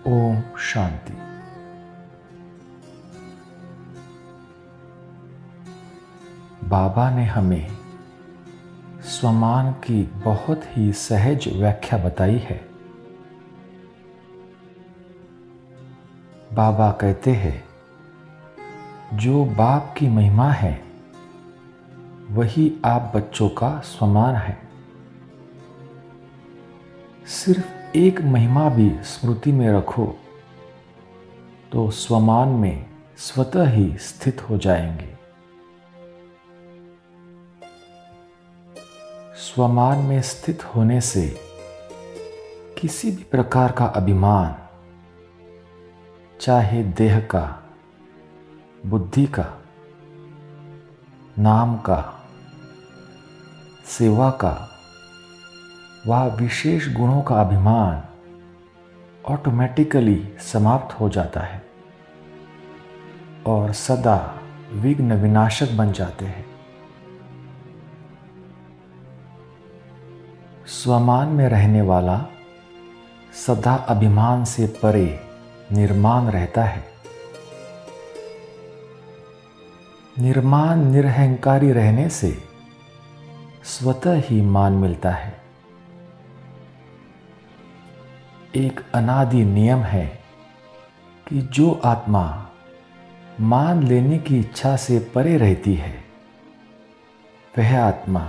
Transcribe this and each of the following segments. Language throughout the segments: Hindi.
ओम शांति। बाबा ने हमें स्वमान की बहुत ही सहज व्याख्या बताई है। बाबा कहते हैं, जो बाप की महिमा है वही आप बच्चों का स्वमान है। सिर्फ एक महिमा भी स्मृति में रखो तो स्वमान में स्वतः ही स्थित हो जाएंगे। स्वमान में स्थित होने से किसी भी प्रकार का अभिमान, चाहे देह का, बुद्धि का, नाम का, सेवा का व विशेष गुणों का अभिमान ऑटोमेटिकली समाप्त हो जाता है और सदा विघ्न विनाशक बन जाते हैं। स्वमान में रहने वाला सदा अभिमान से परे निर्माण रहता है। निर्माण निरहंकारी रहने से स्वतः ही मान मिलता है। एक अनादि नियम है कि जो आत्मा मान लेने की इच्छा से परे रहती है वह आत्मा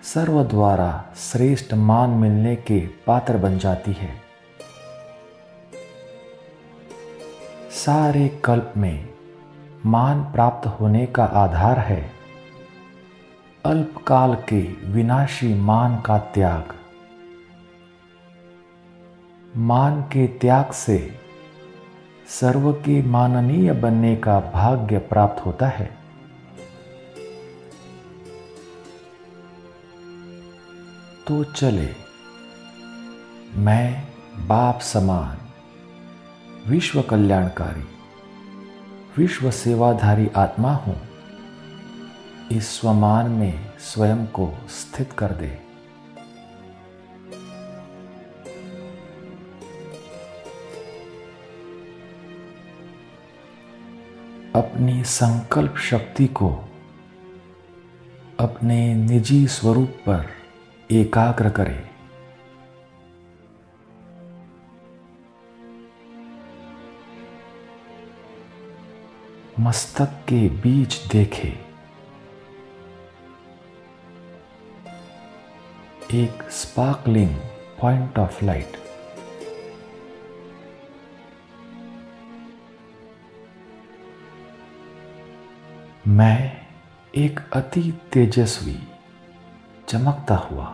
सर्व द्वारा श्रेष्ठ मान मिलने के पात्र बन जाती है। सारे कल्प में मान प्राप्त होने का आधार है अल्पकाल के विनाशी मान का त्याग। मान के त्याग से सर्व के माननीय बनने का भाग्य प्राप्त होता है। तो चले, मैं बाप समान विश्व कल्याणकारी विश्व सेवाधारी आत्मा हूं, इस स्वमान में स्वयं को स्थित कर दे। अपनी संकल्प शक्ति को अपने निजी स्वरूप पर एकाग्र करें। मस्तक के बीच देखे एक स्पार्कलिंग पॉइंट ऑफ लाइट। मैं एक अति तेजस्वी चमकता हुआ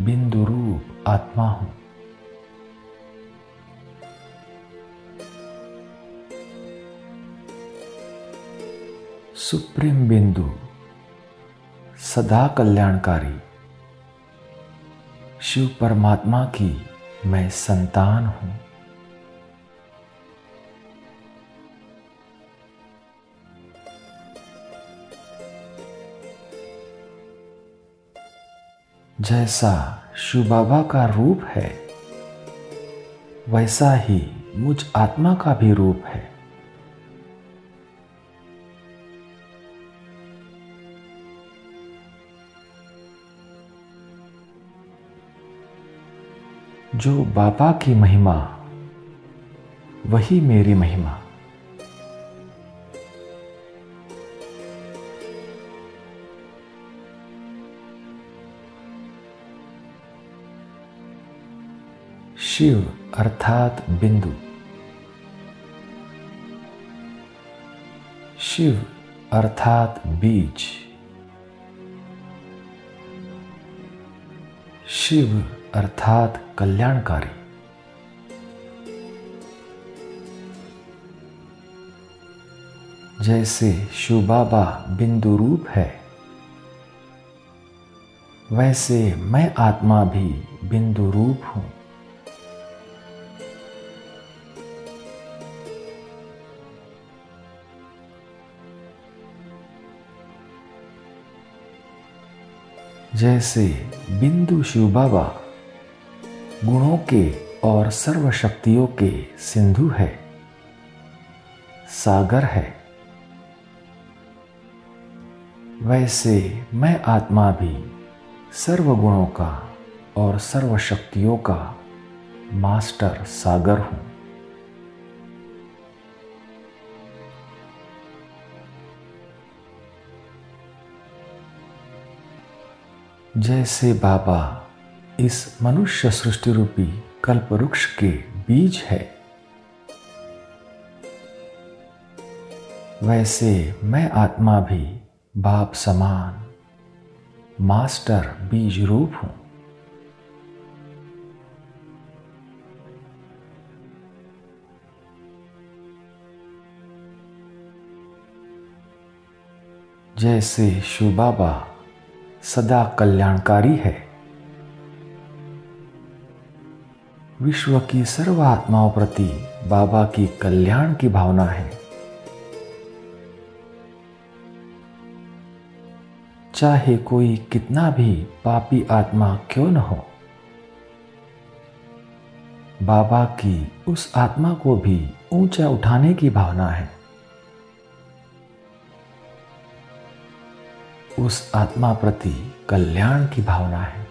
बिंदु रूप आत्मा हूं। सुप्रीम बिंदु सदा कल्याणकारी शिव परमात्मा की मैं संतान हूं। जैसा शिव बाबा का रूप है वैसा ही मुझ आत्मा का भी रूप है। जो बाबा की महिमा वही मेरी महिमा। शिव अर्थात बिंदु, शिव अर्थात बीज, शिव अर्थात कल्याणकारी। जैसे शिव बाबा बिंदु रूप है वैसे मैं आत्मा भी बिंदु रूप हूं। जैसे बिंदु शिव बाबा गुणों के और सर्व शक्तियों के सिंधु है, सागर है, वैसे मैं आत्मा भी सर्व गुणों का और सर्व शक्तियों का मास्टर सागर हूं। जैसे बाबा इस मनुष्य सृष्टि रूपी कल्प वृक्ष के बीज है, वैसे मैं आत्मा भी बाप समान मास्टर बीज रूप हूं। जैसे शिव बाबा सदा कल्याणकारी है, विश्व की सर्व आत्माओं प्रति बाबा की कल्याण की भावना है। चाहे कोई कितना भी पापी आत्मा क्यों न हो, बाबा की उस आत्मा को भी ऊंचा उठाने की भावना है। उस आत्मा प्रति कल्याण की भावना है।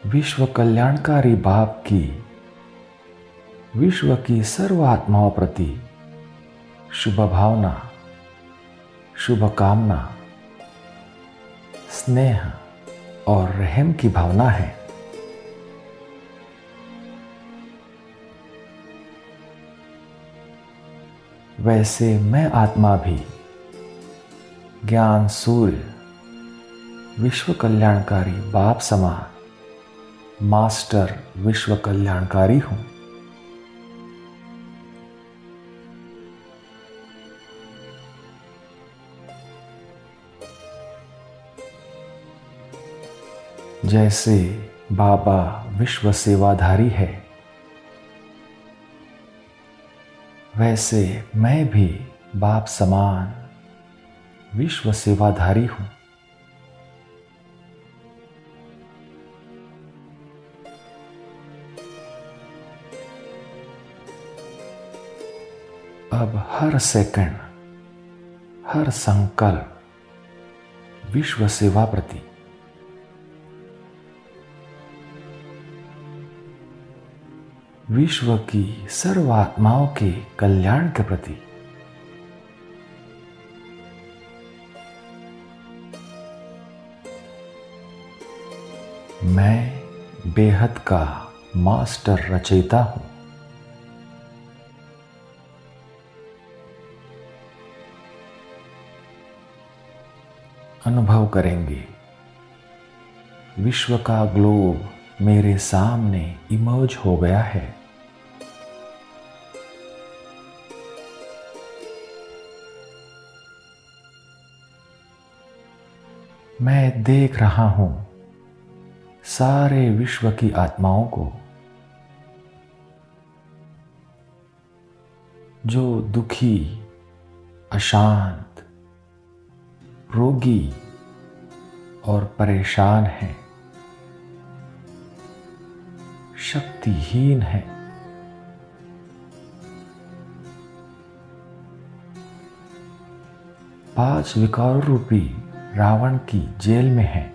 विश्व कल्याणकारी बाप की विश्व की सर्व आत्माओं प्रति शुभ भावना, शुभ कामना, स्नेह और रहम की भावना है। वैसे मैं आत्मा भी ज्ञान सूर्य, विश्व कल्याणकारी बाप समान मास्टर विश्व कल्याणकारी हूं। जैसे बाबा विश्व सेवाधारी है, वैसे मैं भी बाप समान विश्व सेवाधारी हूं। अब हर सेकंड, हर संकल्प विश्व सेवा प्रति, विश्व की सर्व आत्माओं के कल्याण के प्रति। मैं बेहद का मास्टर रचयिता हूं। अनुभव करेंगे विश्व का ग्लोब मेरे सामने इमर्ज हो गया है। मैं देख रहा हूं सारे विश्व की आत्माओं को जो दुखी, अशांत, रोगी और परेशान है, शक्तिहीन है। पांच विकार रूपी रावण की जेल में है।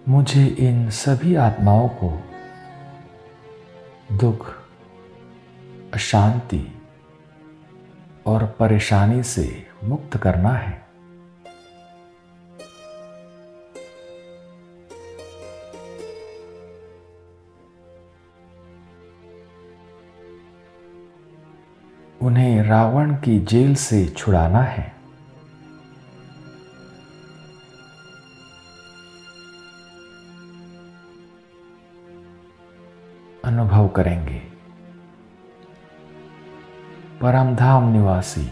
मुझे इन सभी आत्माओं को दुख, अशांति और परेशानी से मुक्त करना है। उन्हें रावण की जेल से छुड़ाना है। अनुभव करेंगे परमधाम निवासी,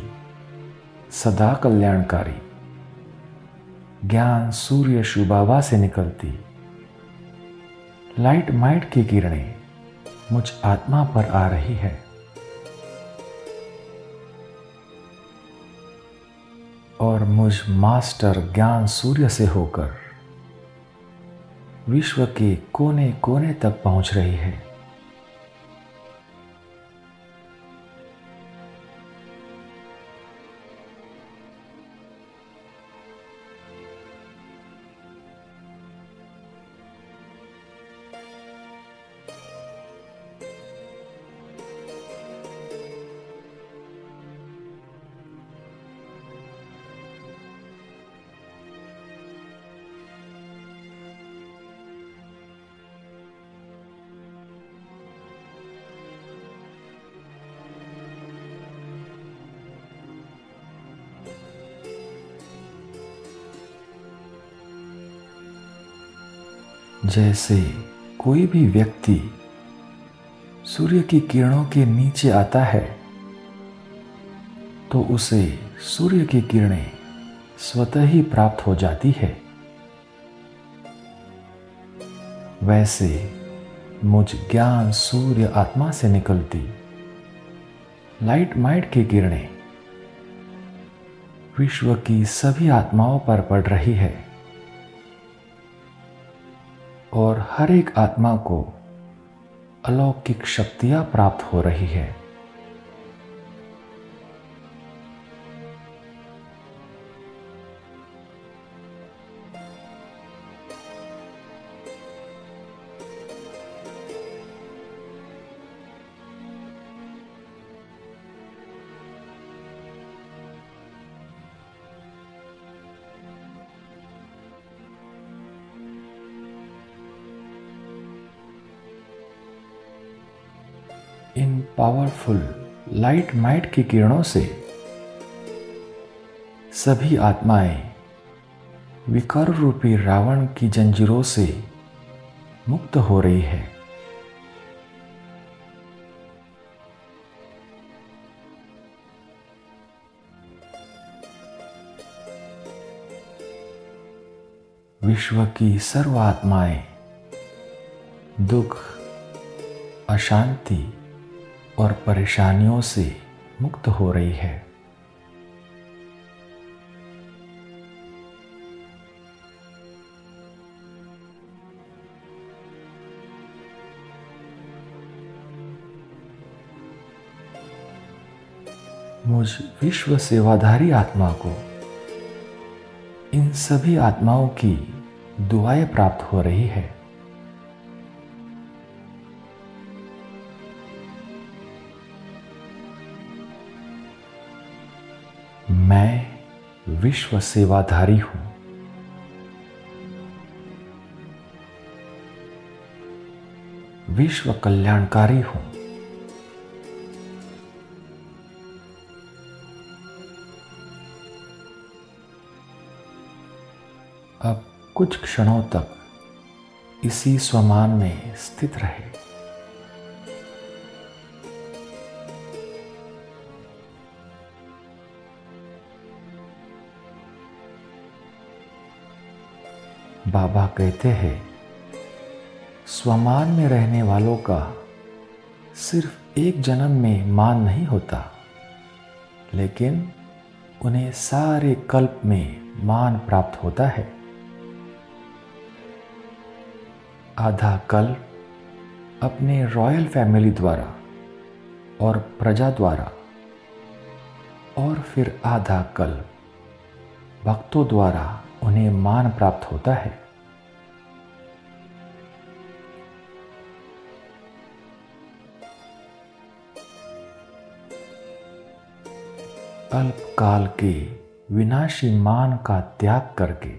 सदा कल्याणकारी ज्ञान सूर्य शुभाभा से निकलती लाइट माइट की किरणें मुझ आत्मा पर आ रही है और मुझ मास्टर ज्ञान सूर्य से होकर विश्व के कोने कोने तक पहुंच रही है। जैसे कोई भी व्यक्ति सूर्य की किरणों के नीचे आता है तो उसे सूर्य की किरणें स्वतः ही प्राप्त हो जाती है, वैसे मुझ ज्ञान सूर्य आत्मा से निकलती लाइट माइट की किरणें विश्व की सभी आत्माओं पर पड़ रही है और हर एक आत्मा को अलौकिक शक्तियां प्राप्त हो रही है। इन पावरफुल लाइट माइट की किरणों से सभी आत्माएं विकार रूपी रावण की जंजीरों से मुक्त हो रही है। विश्व की सर्व आत्माएं दुख, अशांति और परेशानियों से मुक्त हो रही है। मुझ विश्व सेवाधारी आत्मा को इन सभी आत्माओं की दुआएं प्राप्त हो रही है। मैं विश्व सेवाधारी हूं। विश्व कल्याणकारी हूं। अब कुछ क्षणों तक इसी स्वमान में स्थित रहे। बाबा कहते हैं, स्वमान में रहने वालों का सिर्फ एक जन्म में मान नहीं होता, लेकिन उन्हें सारे कल्प में मान प्राप्त होता है। आधा कल्प अपने रॉयल फैमिली द्वारा और प्रजा द्वारा, और फिर आधा कल्प भक्तों द्वारा उन्हें मान प्राप्त होता है। अल्पकाल के विनाशी मान का त्याग करके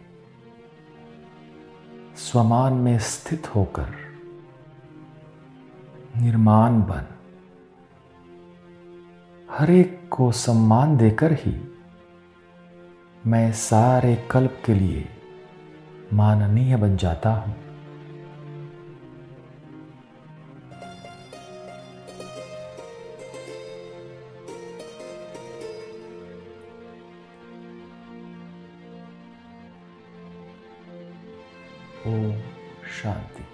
स्वमान में स्थित होकर निर्माण बन हर एक को सम्मान देकर ही मैं सारे कल्प के लिए माननीय बन जाता हूं। ओम शांति।